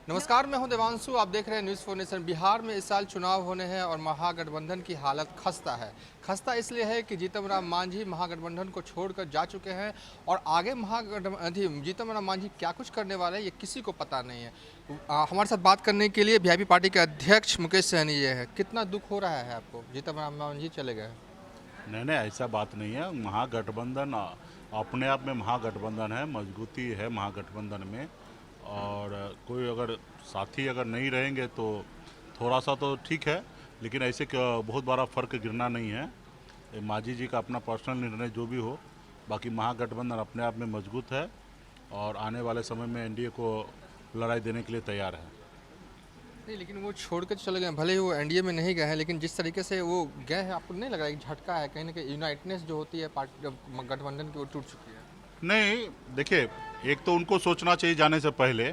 नमस्कार, मैं हूं देवांशु। आप देख रहे हैं न्यूज़ फॉर नेशन। बिहार में इस साल चुनाव होने हैं और महागठबंधन की हालत खस्ता है। खस्ता इसलिए है कि जीतन मांझी महागठबंधन को छोड़कर जा चुके हैं और आगे जीतन मांझी क्या कुछ करने वाले हैं ये किसी को पता नहीं है। हमारे साथ बात करने के लिए वीआईपी पार्टी के अध्यक्ष मुकेश सहनी ये है। कितना दुख हो रहा है आपको, जीतन मांझी चले गए? नहीं नहीं, ऐसा बात नहीं है। महागठबंधन अपने आप में महागठबंधन है, मजबूती है महागठबंधन में। और कोई अगर साथी अगर नहीं रहेंगे तो थोड़ा सा तो ठीक है, लेकिन ऐसे बहुत बड़ा फर्क गिरना नहीं है। ये मांझी जी का अपना पर्सनल निर्णय जो भी हो, बाकी महागठबंधन अपने आप में मजबूत है और आने वाले समय में एनडीए को लड़ाई देने के लिए तैयार है। नहीं, लेकिन वो छोड़ कर चले गए। भले ही वो एनडीए में नहीं गए हैं, लेकिन जिस तरीके से वो गए हैं, आपको नहीं लग रहा है एक झटका है कहीं ना कहीं? यूनाइटनेस जो होती है पार्टी गठबंधन की, वो टूट चुकी है। नहीं, देखिए, एक तो उनको सोचना चाहिए जाने से पहले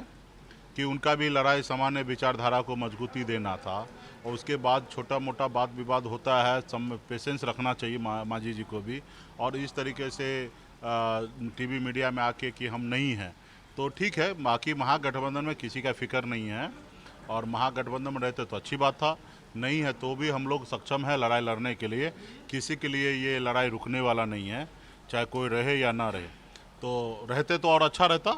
कि उनका भी लड़ाई सामान्य विचारधारा को मजबूती देना था, और उसके बाद छोटा मोटा बात विवाद होता है, सम पेशेंस रखना चाहिए मांझी जी को भी। और इस तरीके से टीवी मीडिया में आके कि हम नहीं हैं, तो ठीक है। बाकी महागठबंधन में किसी का फिक्र नहीं है, और महागठबंधन में रहते तो अच्छी बात था। नहीं है तो भी हम लोग सक्षम है लड़ाई लड़ने के लिए। किसी के लिए ये लड़ाई रुकने वाला नहीं है, चाहे कोई रहे या ना रहे। तो रहते तो और अच्छा रहता,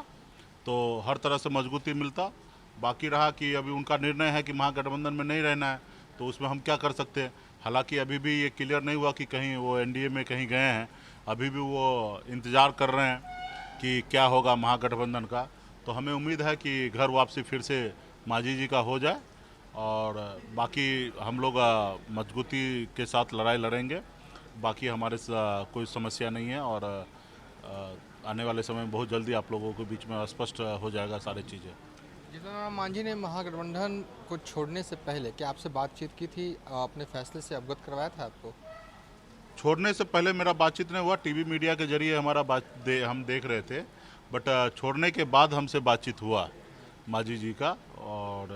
तो हर तरह से मजबूती मिलता। बाकी रहा कि अभी उनका निर्णय है कि महागठबंधन में नहीं रहना है, तो उसमें हम क्या कर सकते हैं। हालांकि अभी भी ये क्लियर नहीं हुआ कि कहीं वो एनडीए में कहीं गए हैं। अभी भी वो इंतज़ार कर रहे हैं कि क्या होगा महागठबंधन का। तो हमें उम्मीद है कि घर वापसी फिर से मांझी जी का हो जाए, और बाकी हम लोग मजबूती के साथ लड़ाई लड़ेंगे। बाकी हमारे कोई समस्या नहीं है, और आने वाले समय में बहुत जल्दी आप लोगों के बीच में स्पष्ट हो जाएगा सारी चीज़ें। जीतन मांझी ने महागठबंधन को छोड़ने से पहले क्या आपसे बातचीत की थी? अपने फैसले से अवगत करवाया था आपको? छोड़ने से पहले मेरा बातचीत नहीं हुआ, टीवी मीडिया के जरिए हमारा हम देख रहे थे। बट छोड़ने के बाद हमसे बातचीत हुआ मांझी जी का। और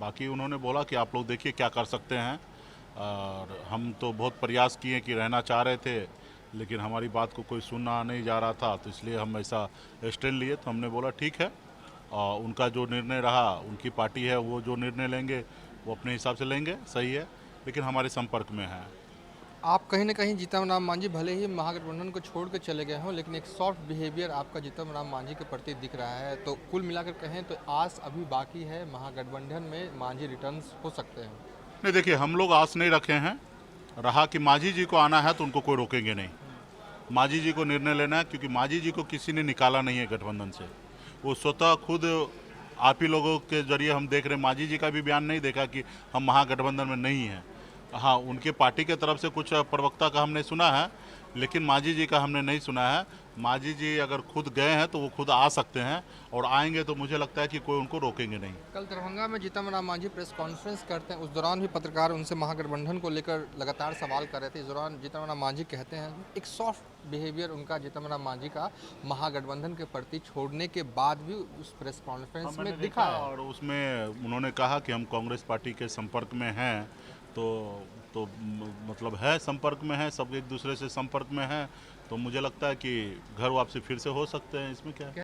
बाकी उन्होंने बोला कि आप लोग देखिए क्या कर सकते हैं। और हम तो बहुत प्रयास किए कि रहना चाह रहे थे, लेकिन हमारी बात को कोई सुनना नहीं जा रहा था, तो इसलिए हम ऐसा स्टैंड लिए। तो हमने बोला ठीक है, उनका जो निर्णय रहा, उनकी पार्टी है, वो जो निर्णय लेंगे वो अपने हिसाब से लेंगे, सही है, लेकिन हमारे संपर्क में है। आप कहीं ना कहीं जीतन राम मांझी भले ही महागठबंधन को छोड़ कर चले गए हों, लेकिन एक सॉफ्ट बिहेवियर आपका जीतन राम मांझी के प्रति दिख रहा है। तो कुल मिलाकर कहें तो आस अभी बाकी है, महागठबंधन में मांझी रिटर्न्स हो सकते हैं। नहीं, देखिए, हम लोग आस नहीं रखे हैं। रहा कि मांझी जी को आना है तो उनको कोई रोकेंगे नहीं। मांझी जी को निर्णय लेना है, क्योंकि मांझी जी को किसी ने निकाला नहीं है गठबंधन से। वो स्वतः खुद, आप ही लोगों के जरिए हम देख रहे हैं, मांझी जी का भी बयान नहीं देखा कि हम महागठबंधन में नहीं हैं। हाँ, उनके पार्टी के तरफ से कुछ प्रवक्ता का हमने सुना है, लेकिन मांझी जी का हमने नहीं सुना है। मांझी जी अगर खुद गए हैं तो वो खुद आ सकते हैं, और आएंगे तो मुझे लगता है कि कोई उनको रोकेंगे नहीं। कल दरभंगा में जीतन राम मांझी प्रेस कॉन्फ्रेंस करते हैं, उस दौरान भी पत्रकार उनसे महागठबंधन को लेकर लगातार सवाल कर रहे थे। इस दौरान जीतन राम मांझी कहते हैं एक सॉफ्ट बिहेवियर उनका जीतन राम मांझी का महागठबंधन के प्रति छोड़ने के बाद भी उस प्रेस कॉन्फ्रेंस मैंने में दिखा देखा, है। और उसमें उन्होंने कहा कि हम कांग्रेस पार्टी के संपर्क में हैं। तो मतलब है, संपर्क में है, सब एक दूसरे से संपर्क में हैं। तो मुझे लगता है कि घर वापसी फिर से हो सकते हैं, इसमें क्या है।